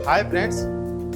Hi friends.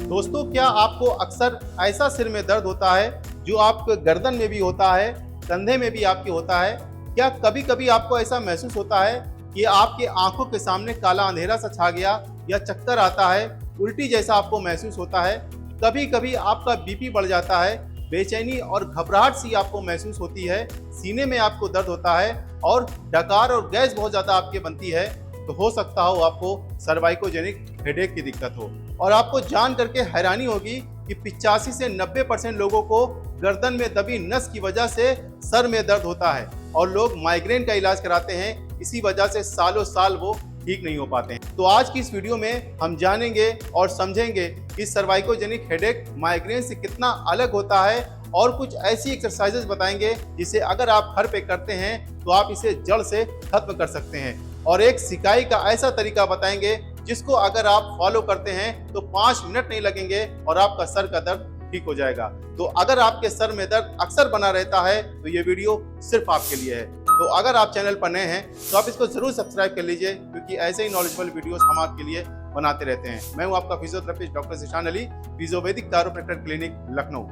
दोस्तों, क्या आपको अक्सर ऐसा सिर में दर्द होता है जो आपके गर्दन में भी होता है, कंधे में भी आपके होता है? क्या कभी कभी आपको ऐसा महसूस होता है कि आपके आंखों के सामने काला अंधेरा सा छा गया, या चक्कर आता है, उल्टी जैसा आपको महसूस होता है? कभी कभी आपका बीपी बढ़ जाता है, बेचैनी और घबराहट सी आपको महसूस होती है, सीने में आपको दर्द होता है और डकार और गैस बहुत ज़्यादा आपके बनती है? तो हो सकता हो आपको सर्वाइकोजेनिक हेडेक की दिक्कत हो। और आपको जान करके हैरानी होगी कि 85 से 90% लोगों को गर्दन में दबी नस की वजह से सर में दर्द होता है, और लोग माइग्रेन का इलाज कराते हैं, इसी वजह से सालों साल वो ठीक नहीं हो पाते हैं। तो आज की इस वीडियो में हम जानेंगे और समझेंगे कि सर्वाइकोजेनिक हेडेक माइग्रेन से कितना अलग होता है, और कुछ ऐसी एक्सरसाइजेस बताएंगे जिसे अगर आप घर पे करते हैं तो आप इसे जड़ से खत्म कर सकते हैं, और एक सिकाई का ऐसा तरीका बताएंगे जिसको अगर आप फॉलो करते हैं तो 5 मिनट नहीं लगेंगे और आपका सर का दर्द ठीक हो जाएगा। तो अगर आपके सर में दर्द अक्सर बना रहता है तो ये वीडियो सिर्फ आपके लिए है। तो अगर आप चैनल पर नए हैं तो आप इसको जरूर सब्सक्राइब कर लीजिए, क्योंकि ऐसे ही नॉलेजेबल वीडियोस हम आपके लिए बनाते रहते हैं। मैं हूं आपका physiotherapist doctor Zeeshan Ali, Physiovedic chiropractor clinic, Lucknow.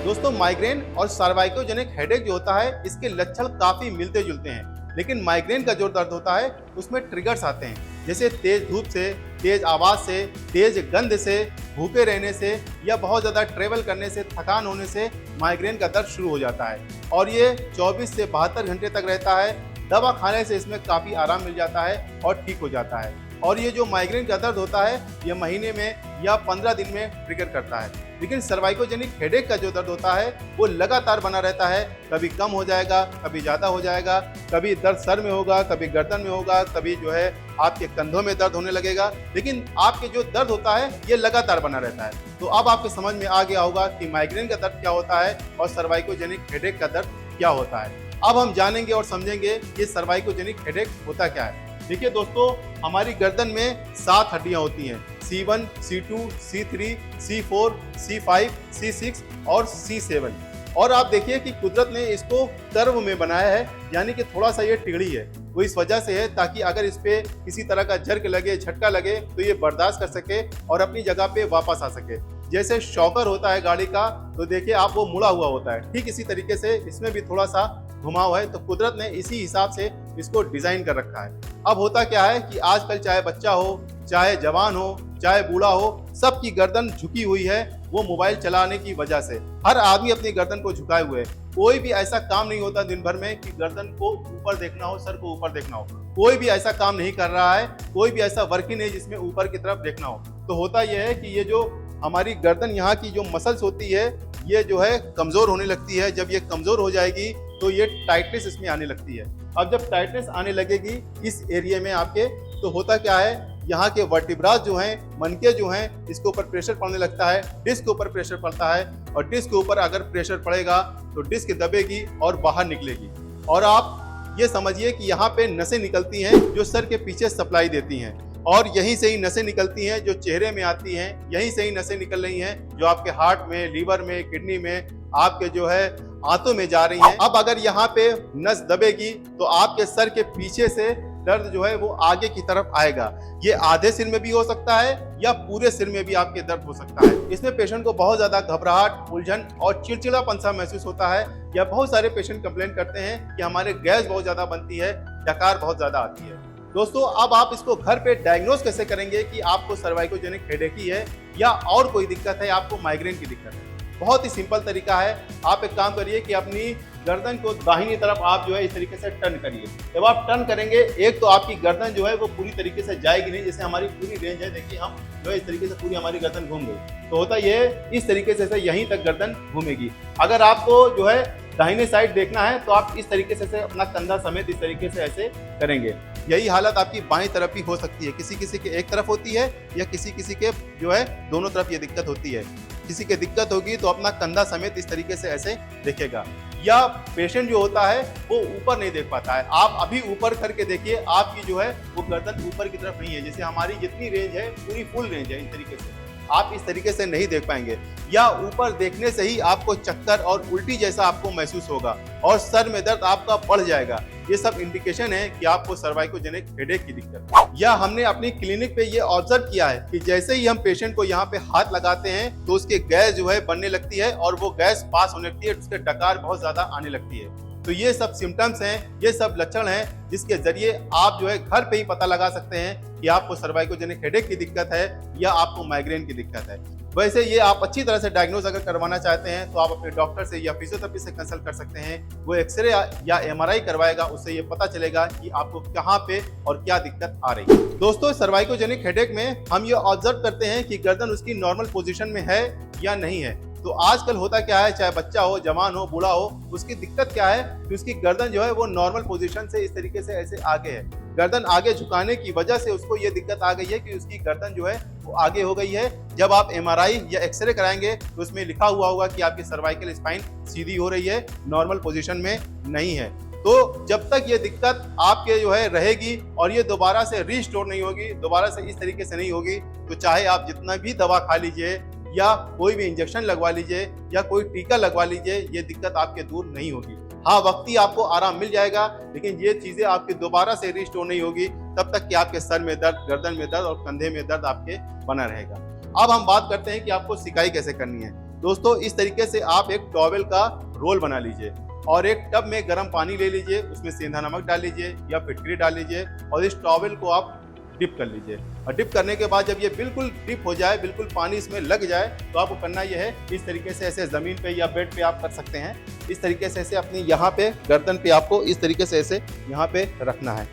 दोस्तों, माइग्रेन और सर्वाइकोजेनिक हेडेक जो होता है, इसके लक्षण काफी मिलते जुलते हैं, लेकिन माइग्रेन का जो दर्द होता है उसमें ट्रिगर्स आते हैं, जैसे तेज धूप से, तेज आवाज से, तेज गंध से, भूखे रहने से, या बहुत ज्यादा ट्रेवल करने से, थकान होने से माइग्रेन का दर्द शुरू हो जाता है, और ये 24 से 72 घंटे तक रहता है। दवा खाने से इसमें काफी आराम मिल जाता है और ठीक हो जाता है। और ये जो माइग्रेन का दर्द होता है, ये महीने में या 15 दिन में ट्रिगर करता है। लेकिन सर्वाइकोजेनिक हेडेक का जो दर्द होता है वो लगातार बना रहता है, कभी कम हो जाएगा, कभी ज़्यादा हो जाएगा, कभी दर्द सर में होगा, कभी गर्दन में होगा, कभी जो है आपके कंधों में दर्द होने लगेगा, लेकिन आपके जो दर्द होता है ये लगातार बना रहता है। तो अब आपके समझ में आ गया होगा कि माइग्रेन का दर्द क्या होता है और सर्वाइकोजेनिक हेडेक का दर्द क्या होता है। अब हम जानेंगे और समझेंगे कि सर्वाइकोजेनिक हेडेक होता क्या है। देखिए दोस्तों, हमारी गर्दन में 7 हड्डियां होती हैं, C1, C2, C3, C4, C5, C6 और C7। और आप देखिए कि कुदरत ने इसको कर्व में बनाया है, यानी कि थोड़ा सा ये टिगड़ी है। वो इस वजह से है ताकि अगर इस पे किसी तरह का झटक लगे, झटका लगे, तो ये बर्दाश्त कर सके और अपनी जगह पे वापस आ सके। जैसे शॉकर होता है गाड़ी का, तो देखिए आप वो मुड़ा हुआ होता है, ठीक इसी तरीके से इसमें भी थोड़ा सा घुमाव है। तो कुदरत ने इसी हिसाब से इसको डिजाइन कर रखा है। अब होता क्या है कि आजकल चाहे बच्चा हो, चाहे जवान हो, चाहे बूढ़ा हो, सबकी गर्दन झुकी हुई है, वो मोबाइल चलाने की वजह से। हर आदमी अपनी गर्दन को झुकाए हुए है। कोई भी ऐसा काम नहीं होता दिन भर में कि गर्दन को ऊपर देखना हो, सर को ऊपर देखना हो। कोई भी ऐसा काम नहीं कर रहा है, कोई भी ऐसा वर्क ही नहीं जिसमें ऊपर की तरफ देखना हो। तो होता यह है कि ये जो हमारी गर्दन, यहाँ की जो मसल्स होती है, ये जो है कमजोर होने लगती है। जब ये कमजोर हो जाएगी तो ये टाइटनेस इसमें आने लगती है। अब जब टाइटनेस आने लगेगी इस एरिया में आपके, तो होता क्या है, यहाँ के वर्टिब्रास जो हैं, मनके जो हैं, इसके ऊपर प्रेशर पड़ने लगता है, डिस्क के ऊपर प्रेशर पड़ता है, और डिस्क के ऊपर अगर प्रेशर पड़ेगा तो डिस्क दबेगी और बाहर निकलेगी। और आप ये समझिए कि यहाँ पे नसें निकलती हैं जो सर के पीछे सप्लाई देती हैं, और यहीं से ही नसें निकलती हैं जो चेहरे में आती हैं। यहीं से ही नसें निकल रही हैं जो आपके हार्ट में, लीवर में, किडनी में, आपके जो है आंतों में जा रही हैं। अब अगर यहाँ पे नस दबेगी तो आपके सर के पीछे से दर्द जो है वो आगे की तरफ आएगा। ये आधे सिर में भी हो सकता है या पूरे सिर में भी आपके दर्द हो सकता है। इसमें पेशेंट को बहुत ज्यादा घबराहट, उलझन और चिड़चिड़ापन सा महसूस होता है, या बहुत सारे पेशेंट कंप्लेंट करते हैं कि हमारे गैस बहुत ज्यादा बनती है, डकार बहुत ज्यादा आती है। दोस्तों, अब आप इसको घर पे डायग्नोज कैसे करेंगे कि आपको सर्वाइकोजेनिक हेडेक ही है या और कोई दिक्कत है, आपको माइग्रेन की दिक्कत है? बहुत ही सिंपल तरीका है। आप एक काम करिए कि अपनी गर्दन को दाहिनी तरफ आप जो है इस तरीके से टर्न करिए। जब आप टर्न करेंगे, एक तो आपकी गर्दन जो है वो पूरी तरीके से जाएगी नहीं, जैसे हमारी पूरी रेंज है, देखिए हम जो है इस तरीके से पूरी हमारी गर्दन घूम गई। तो होता ये इस तरीके से यहीं तक गर्दन घूमेगी। अगर आपको जो है दाहिने साइड देखना है तो आप इस तरीके से अपना कंधा समेत इस तरीके से ऐसे करेंगे। यही हालत आपकी बाईं तरफ भी हो सकती है। किसी किसी के एक तरफ होती है या किसी किसी के जो है दोनों तरफ ये दिक्कत होती है। किसी के दिक्कत होगी तो अपना कंधा समेत इस तरीके से ऐसे देखेगा। या पेशेंट जो होता है वो ऊपर नहीं देख पाता है, आप अभी ऊपर करके देखिए, आपकी जो है वो गर्दन ऊपर की तरफ नहीं है। जैसे हमारी जितनी रेंज है पूरी फुल रेंज है, इस तरीके से आप इस तरीके से नहीं देख पाएंगे। या ऊपर देखने से ही आपको चक्कर और उल्टी जैसा आपको महसूस होगा और सर में दर्द आपका बढ़ जाएगा। ये सब इंडिकेशन है कि आपको सर्वाइकोजेनिक हेडेक की दिक्कत है। या हमने अपनी क्लिनिक पे ये ऑब्जर्व किया है कि जैसे ही हम पेशेंट को यहाँ पे हाथ लगाते हैं तो उसके गैस जो है बनने लगती है और वो गैस पास होने लगती है, उसके डकार बहुत ज्यादा आने लगती है। तो ये सब सिम्टम्स हैं, ये सब लक्षण हैं जिसके जरिए आप जो है घर पे ही पता लगा सकते हैं कि आपको सर्वाइकोजेनिक हेडेक की दिक्कत है या आपको माइग्रेन की दिक्कत है। वैसे ये आप अच्छी तरह से डायग्नोज अगर करवाना चाहते हैं तो आप अपने डॉक्टर से या फिजियोथेरेपी से कंसल्ट कर सकते हैं। वो एक्सरे या एमआरआई करवाएगा, उससे ये पता चलेगा कि आपको कहाँ पे और क्या दिक्कत आ रही है। दोस्तों, सर्वाइकोजेनिक हेडेक में हम ये ऑब्जर्व करते हैं कि गर्दन उसकी नॉर्मल पोजीशन में है या नहीं है। तो आजकल होता क्या है, चाहे बच्चा हो, जवान हो, बूढ़ा हो, उसकी दिक्कत क्या है कि उसकी गर्दन जो है वो नॉर्मल पोजीशन से इस तरीके से ऐसे आगे है। गर्दन आगे झुकाने की वजह से उसको ये दिक्कत आ गई है कि उसकी गर्दन जो है वो आगे हो गई है। जब आप एमआरआई या एक्सरे कराएंगे तो उसमें लिखा हुआ होगा कि आपकी सर्वाइकल स्पाइन सीधी हो रही है, नॉर्मल पोजीशन में नहीं है। तो जब तक ये दिक्कत आपके जो है रहेगी और ये दोबारा से रीस्टोर नहीं होगी, दोबारा से इस तरीके से नहीं होगी, तो चाहे आप जितना भी दवा खा लीजिए या कोई भी इंजेक्शन लगवा लीजिए या कोई टीका लगवा लीजिए, ये दिक्कत आपके दूर नहीं होगी। हाँ, वक्ती आपको आराम मिल जाएगा, लेकिन ये चीजें आपकी दोबारा से रिस्टोर नहीं होगी तब तक कि आपके सर में दर्द, गर्दन में दर्द और कंधे में दर्द आपके बना रहेगा। अब हम बात करते हैं कि आपको सिकाई कैसे करनी है। दोस्तों, इस तरीके से आप एक टॉवेल का रोल बना लीजिए और एक टब में गर्म पानी ले लीजिए, उसमें सेंधा नमक डाल लीजिए या फिटकरी डाल लीजिए और इस टॉवेल को आप डिप कर लीजिए। और डिप करने के बाद जब ये बिल्कुल डिप हो जाए, बिल्कुल पानी इसमें लग जाए, तो आपको करना ये है, इस तरीके से ऐसे जमीन पे या बेड पे आप कर सकते हैं। इस तरीके से ऐसे अपनी यहाँ पे गर्दन पे आपको इस तरीके से ऐसे यहाँ पे रखना है।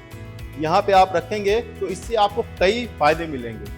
यहाँ पे आप रखेंगे तो इससे आपको कई फायदे मिलेंगे।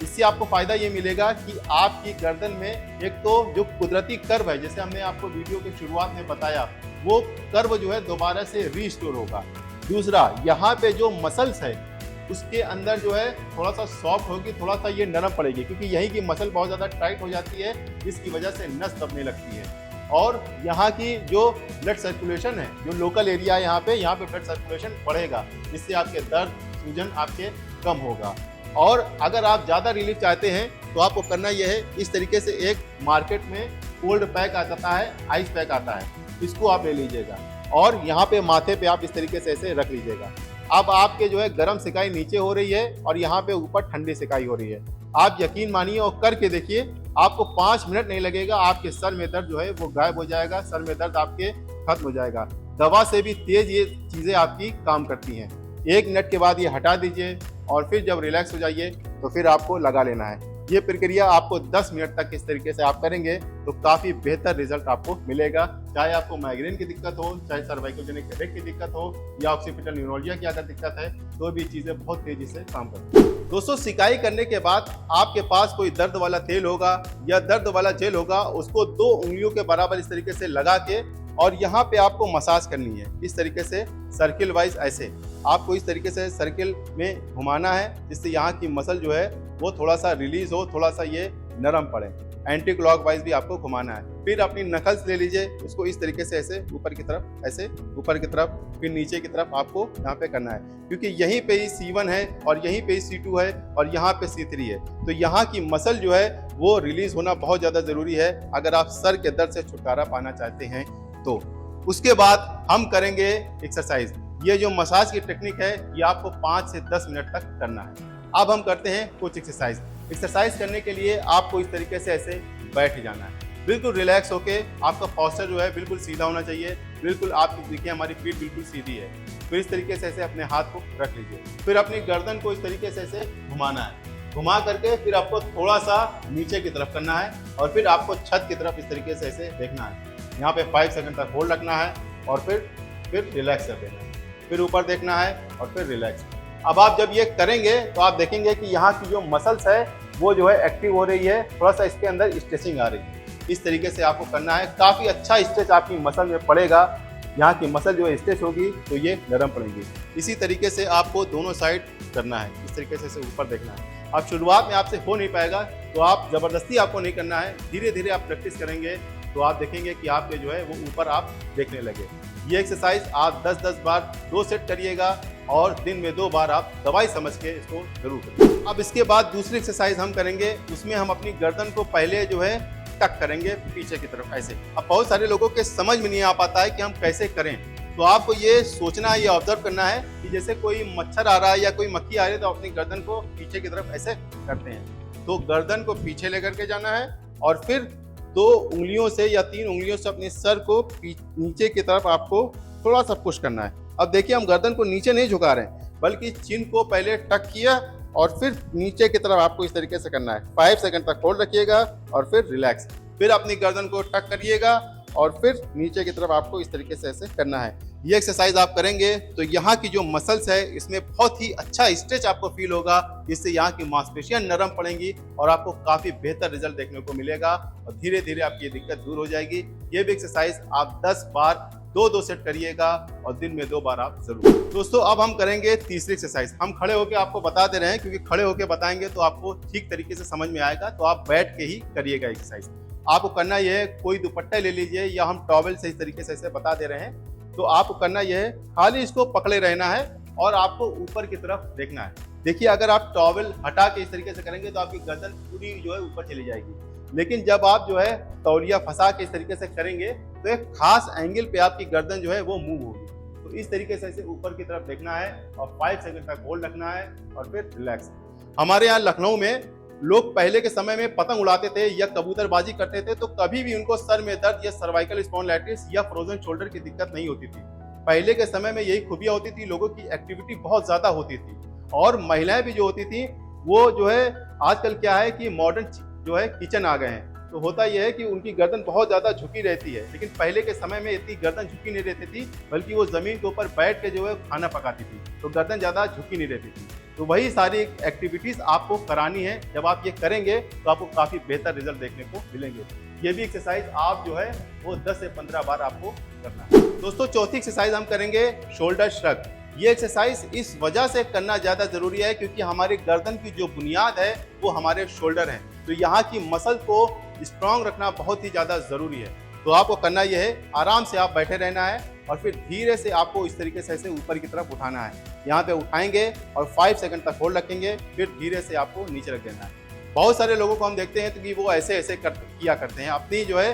इससे आपको फायदा ये मिलेगा कि आपकी गर्दन में एक तो जो कुदरती कर्व है, जैसे हमने आपको वीडियो के शुरुआत में बताया, वो कर्व जो है दोबारा से रीस्टोर होगा। दूसरा, यहाँ पे जो मसल्स है उसके अंदर जो है थोड़ा सा सॉफ्ट होगी, थोड़ा सा ये नरम पड़ेगी, क्योंकि यहीं की मसल बहुत ज़्यादा टाइट हो जाती है, जिसकी वजह से नस दबने लगती है। और यहाँ की जो ब्लड सर्कुलेशन है, जो लोकल एरिया है यहाँ पे ब्लड सर्कुलेशन बढ़ेगा, जिससे आपके दर्द, सूजन आपके कम होगा। और अगर आप ज़्यादा रिलीफ चाहते हैं तो आपको करना यह है, इस तरीके से एक मार्केट में कोल्ड पैक आता है, आइस पैक आता है, इसको आप ले लीजिएगा और यहाँ पे माथे पे आप इस तरीके से ऐसे रख लीजिएगा। अब आपके जो है गर्म सिकाई नीचे हो रही है और यहाँ पे ऊपर ठंडी सिकाई हो रही है। आप यकीन मानिए और करके देखिए, आपको 5 मिनट नहीं लगेगा, आपके सर में दर्द जो है वो गायब हो जाएगा, सर में दर्द आपके खत्म हो जाएगा। दवा से भी तेज ये चीज़ें आपकी काम करती हैं। 1 मिनट के बाद ये हटा दीजिए और फिर जब रिलैक्स हो जाइए तो फिर आपको लगा लेना है। ये प्रक्रिया आपको 10 मिनट तक इस तरीके से आप करेंगे तो काफ़ी बेहतर रिजल्ट आपको मिलेगा। चाहे आपको माइग्रेन की दिक्कत हो, चाहे सर्वाइकोजेनिक हेडेक की दिक्कत हो या ऑक्सीपिटल न्यूरोलजिया की अगर दिक्कत है, तो भी चीज़ें बहुत तेज़ी से काम करती हैं। दोस्तों, सिकाई करने के बाद आपके पास कोई दर्द वाला तेल होगा या दर्द वाला जेल होगा, उसको 2 उंगलियों के बराबर इस तरीके से लगा के और यहाँ पे आपको मसाज करनी है। इस तरीके से सर्किल वाइज ऐसे आपको इस तरीके से सर्किल में घुमाना है, जिससे यहाँ की मसल जो है वो थोड़ा सा रिलीज हो, थोड़ा सा ये नरम पड़े। एंटी क्लॉकवाइज भी आपको घुमाना है। फिर अपनी नखल्स ले लीजिए, उसको इस तरीके से ऐसे ऊपर की तरफ, ऐसे ऊपर की तरफ, फिर नीचे की तरफ आपको यहाँ पे करना है, क्योंकि यहीं पे ही C1 है और यहीं पे ही C2 है और यहाँ पे C3 है। तो यहाँ की मसल जो है वो रिलीज होना बहुत ज़्यादा ज़रूरी है अगर आप सर के दर्द से छुटकारा पाना चाहते हैं तो। उसके बाद हम करेंगे एक्सरसाइज। ये जो मसाज की टेक्निक है ये आपको 5 से 10 मिनट तक करना है। अब हम करते हैं कुछ एक्सरसाइज। एक्सरसाइज करने के लिए आपको इस तरीके से ऐसे बैठ जाना है, बिल्कुल रिलैक्स होके। आपका पोस्चर जो है बिल्कुल सीधा होना चाहिए, बिल्कुल आप देखिए हमारी पीठ बिल्कुल सीधी है। फिर इस तरीके से ऐसे अपने हाथ को रख लीजिए, फिर अपनी गर्दन को इस तरीके से ऐसे घुमाना है। घुमा करके फिर आपको थोड़ा सा नीचे की तरफ करना है और फिर आपको छत की तरफ इस तरीके से ऐसे देखना है। यहाँ पे 5 सेकंड तक होल्ड रखना है और फिर रिलैक्स कर देना है, फिर ऊपर देखना है और फिर रिलैक्स। अब आप जब ये करेंगे तो आप देखेंगे कि यहाँ की जो मसल्स है वो जो है एक्टिव हो रही है, थोड़ा सा इसके अंदर स्ट्रेचिंग आ रही है। इस तरीके से आपको करना है, काफ़ी अच्छा स्ट्रेच आपकी मसल में पड़ेगा। यहाँ की मसल जो है स्ट्रेच होगी तो ये नरम पड़ेगी। इसी तरीके से आपको दोनों साइड करना है, इस तरीके से ऊपर देखना है। अब शुरुआत में आपसे हो नहीं पाएगा तो आप ज़बरदस्ती आपको नहीं करना है, धीरे धीरे आप प्रैक्टिस करेंगे तो आप देखेंगे कि आपके जो है वो ऊपर आप देखने लगे। ये एक्सरसाइज आप 10-10 बार 2 सेट करिएगा और दिन में 2 बार आप दवाई समझ के इसको जरूर करें। अब इसके बाद दूसरी एक्सरसाइज हम करेंगे, उसमें हम अपनी गर्दन को पहले जो है टक करेंगे पीछे की तरफ ऐसे। अब बहुत सारे लोगों के समझ में नहीं आ पाता है कि हम कैसे करें, तो आपको ये सोचना है, ये ऑब्जर्व करना है कि जैसे कोई मच्छर आ रहा है या कोई मक्खी आ रही है तो अपनी गर्दन को पीछे की तरफ ऐसे करते हैं। तो गर्दन को पीछे लेकर के जाना है और फिर 2 उंगलियों से या 3 उंगलियों से अपने सर को नीचे की तरफ आपको थोड़ा सा पुश करना है। अब देखिए हम गर्दन को नीचे नहीं झुका रहे हैं, बल्कि चिन को पहले टक किया और फिर नीचे की तरफ आपको इस तरीके से करना है। 5 सेकंड तक होल्ड रखिएगा और फिर रिलैक्स। फिर अपनी गर्दन को टक करिएगा और फिर नीचे की तरफ आपको इस तरीके से ऐसे करना है। ये एक्सरसाइज आप करेंगे तो यहाँ की जो मसल्स है इसमें बहुत ही अच्छा स्ट्रेच आपको फील होगा, जिससे यहाँ की मांसपेशियां नरम पड़ेंगी और आपको काफी बेहतर रिजल्ट देखने को मिलेगा और धीरे धीरे आपकी ये दिक्कत दूर हो जाएगी। ये भी एक्सरसाइज आप 10 बार 2-2 सेट करिएगा और दिन में 2 बार आप जरूर। दोस्तों अब हम करेंगे तीसरी एक्सरसाइज। हम खड़े होकर आपको बता दे रहे हैं, क्योंकि खड़े होकर बताएंगे तो आपको ठीक तरीके से समझ में आएगा। तो आप बैठ के ही करिएगा एक्सरसाइज। आपको करना यह है, कोई दुपट्टा ले लीजिए या हम टॉवेल से इस तरीके से ऐसे बता दे रहे हैं। तो आपको करना यह है, खाली इसको पकड़े रहना है और आपको ऊपर की तरफ देखना है। देखिए अगर आप टॉवेल हटा के इस तरीके से करेंगे तो आपकी गर्दन पूरी जो है ऊपर चली जाएगी, लेकिन जब आप जो है तौलिया फंसा के इस तरीके से करेंगे तो एक खास एंगल पे आपकी गर्दन जो है वो मूव होगी। तो इस तरीके से ऐसे ऊपर की तरफ देखना है और 5 सेकंड तक होल्ड रखना है और फिर रिलैक्स। हमारे यहाँ लखनऊ में लोग पहले के समय में पतंग उड़ाते थे या कबूतरबाजी करते थे तो कभी भी उनको सर में दर्द या सर्वाइकल स्पॉन्डिलाइटिस या फ्रोजन शोल्डर की दिक्कत नहीं होती थी। पहले के समय में यही खूबियां होती थी, लोगों की एक्टिविटी बहुत ज्यादा होती थी और महिलाएं भी जो होती थी वो जो है, आजकल क्या है कि मॉडर्न जो है किचन आ गए हैं, तो होता यह है कि उनकी गर्दन बहुत ज़्यादा झुकी रहती है। लेकिन पहले के समय में इतनी गर्दन झुकी नहीं रहती थी, बल्कि वो ज़मीन के ऊपर बैठ के जो है खाना पकाती थी, तो गर्दन ज़्यादा झुकी नहीं रहती थी। तो वही सारी एक्टिविटीज़ आपको करानी है। जब आप ये करेंगे तो आपको काफ़ी बेहतर रिजल्ट देखने को मिलेंगे। ये भी एक्सरसाइज आप जो है वो 10 से 15 बार आपको करना है। दोस्तों चौथी एक्सरसाइज हम करेंगे शोल्डर श्रग। ये एक्सरसाइज इस वजह से करना ज़्यादा ज़रूरी है क्योंकि हमारी गर्दन की जो बुनियाद है वो हमारे शोल्डर हैं, तो यहाँ की मसल को स्ट्रॉन्ग रखना बहुत ही ज़्यादा ज़रूरी है। तो आपको करना यह है, आराम से आप बैठे रहना है और फिर धीरे से आपको इस तरीके से ऐसे ऊपर की तरफ उठाना है। यहाँ पे उठाएंगे और 5 सेकंड तक होल्ड रखेंगे, फिर धीरे से आपको नीचे रख देना है। बहुत सारे लोगों को हम देखते हैं तो कि वो ऐसे ऐसे किया करते हैं, अपनी जो है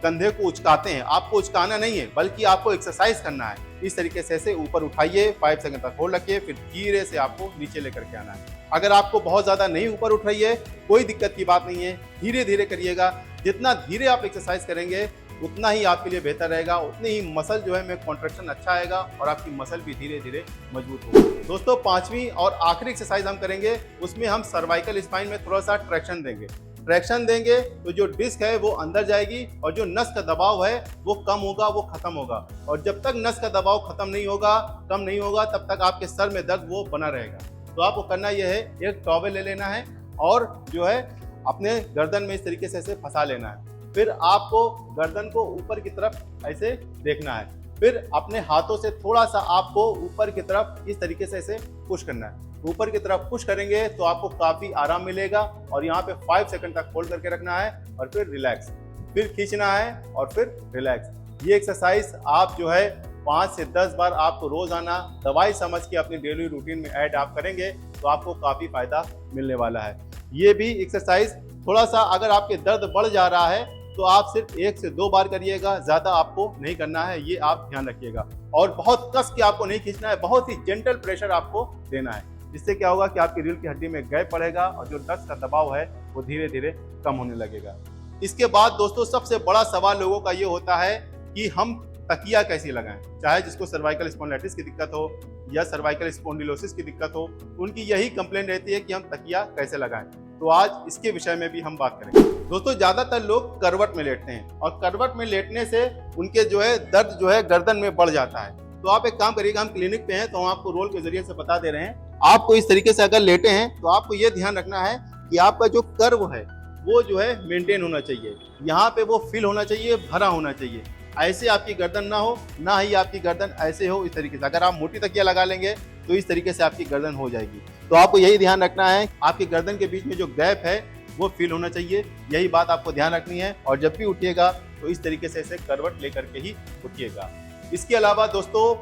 कंधे को उचकाते हैं। आपको उचकाना नहीं है, बल्कि आपको एक्सरसाइज करना है। इस तरीके से ऐसे ऊपर उठाइए, 5 सेकंड तक होल्ड रखिए, फिर धीरे से आपको नीचे लेकर के आना है। अगर आपको बहुत ज़्यादा नहीं ऊपर उठ रही है, कोई दिक्कत की बात नहीं है, धीरे धीरे करिएगा। जितना धीरे आप एक्सरसाइज करेंगे उतना ही आपके लिए बेहतर रहेगा, उतनी ही मसल जो है में कॉन्ट्रैक्शन अच्छा आएगा और आपकी मसल भी धीरे धीरे मजबूत होगी। दोस्तों 5वीं और आखिरी एक्सरसाइज हम करेंगे, उसमें हम सर्वाइकल स्पाइन में थोड़ा सा ट्रैक्शन देंगे। ट्रैक्शन देंगे तो जो डिस्क है वो अंदर जाएगी और जो नस का दबाव है वो कम होगा, वो खत्म होगा। और जब तक नस का दबाव खत्म नहीं होगा, कम नहीं होगा, तब तक आपके सर में दर्द वो बना रहेगा। तो आपको करना यह है, एक टॉवेल ले लेना है और जो है अपने गर्दन में इस तरीके से ऐसे फंसा लेना है। फिर आपको गर्दन को ऊपर की तरफ ऐसे देखना है, फिर अपने हाथों से थोड़ा सा आपको ऊपर की तरफ इस तरीके से ऐसे पुश करना है। ऊपर की तरफ पुश करेंगे तो आपको काफी आराम मिलेगा और यहाँ पे 5 सेकंड तक होल्ड करके रखना है और फिर रिलैक्स, फिर खींचना है और फिर रिलैक्स। ये एक्सरसाइज आप जो है 5 से 10 बार आपको रोजाना दवाई समझ के अपने डेली रूटीन में ऐड आप करेंगे तो आपको काफी फायदा मिलने वाला है। ये भी एक्सरसाइज थोड़ा सा अगर आपके दर्द बढ़ जा रहा है तो आप सिर्फ 1 से 2 बार करिएगा, ज्यादा आपको नहीं करना है, ये आप ध्यान रखिएगा। और बहुत कस के आपको नहीं खींचना है, बहुत ही जेंटल प्रेशर आपको देना है। इससे क्या होगा कि आपकी रीढ़ की हड्डी में गैप पड़ेगा और जो नस का दबाव है वो धीरे धीरे कम होने लगेगा। इसके बाद दोस्तों सबसे बड़ा सवाल लोगों का ये होता है कि हम तकिया कैसे लगाएं। चाहे जिसको सर्वाइकल स्पॉन्डिलाइटिस की दिक्कत हो या सर्वाइकल स्पॉन्डिलोसिस की दिक्कत हो, उनकी यही कंप्लेंट रहती है कि हम तकिया कैसे लगाएं। तो आज इसके विषय में भी हम बात करेंगे। दोस्तों ज्यादातर लोग करवट में लेटते हैं और करवट में लेटने से उनके जो है दर्द जो है गर्दन में बढ़ जाता है। तो आप एक काम करिएगा, हम क्लिनिक पे हैं तो हम आपको रोल के जरिए से बता दे रहे हैं। आपको इस तरीके से अगर लेटे हैं तो आपको ये ध्यान रखना है कि आपका जो कर्व है वो जो है मेंटेन होना चाहिए, यहाँ पे वो फिल होना चाहिए, भरा होना चाहिए। ऐसे आपकी गर्दन ना हो, ना ही आपकी गर्दन ऐसे हो। इस तरीके से अगर आप मोटी तकिया लगा लेंगे तो इस तरीके से आपकी गर्दन हो जाएगी। तो आपको यही ध्यान रखना है, आपकी गर्दन के बीच में जो गैप है वो फिल होना चाहिए, यही बात आपको ध्यान रखनी है। और जब भी उठिएगा तो इस तरीके से ऐसे करवट लेकर के ही उठिएगा। इसके अलावा दोस्तों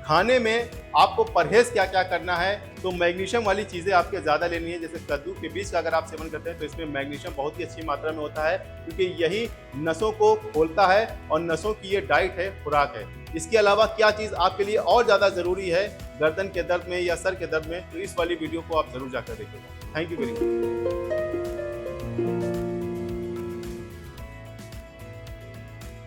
खाने में आपको परहेज क्या क्या करना है, तो मैग्नीशियम वाली चीज़ें आपके ज़्यादा लेनी है। जैसे कद्दू के बीज का अगर आप सेवन करते हैं तो इसमें मैग्नीशियम बहुत ही अच्छी मात्रा में होता है, क्योंकि यही नसों को खोलता है और नसों की ये डाइट है, खुराक है। इसके अलावा क्या चीज़ आपके लिए और ज़्यादा ज़रूरी है गर्दन के दर्द में या सर के दर्द में, तो इस वाली वीडियो को आप ज़रूर जाकर देखिएगा। Thank you very much.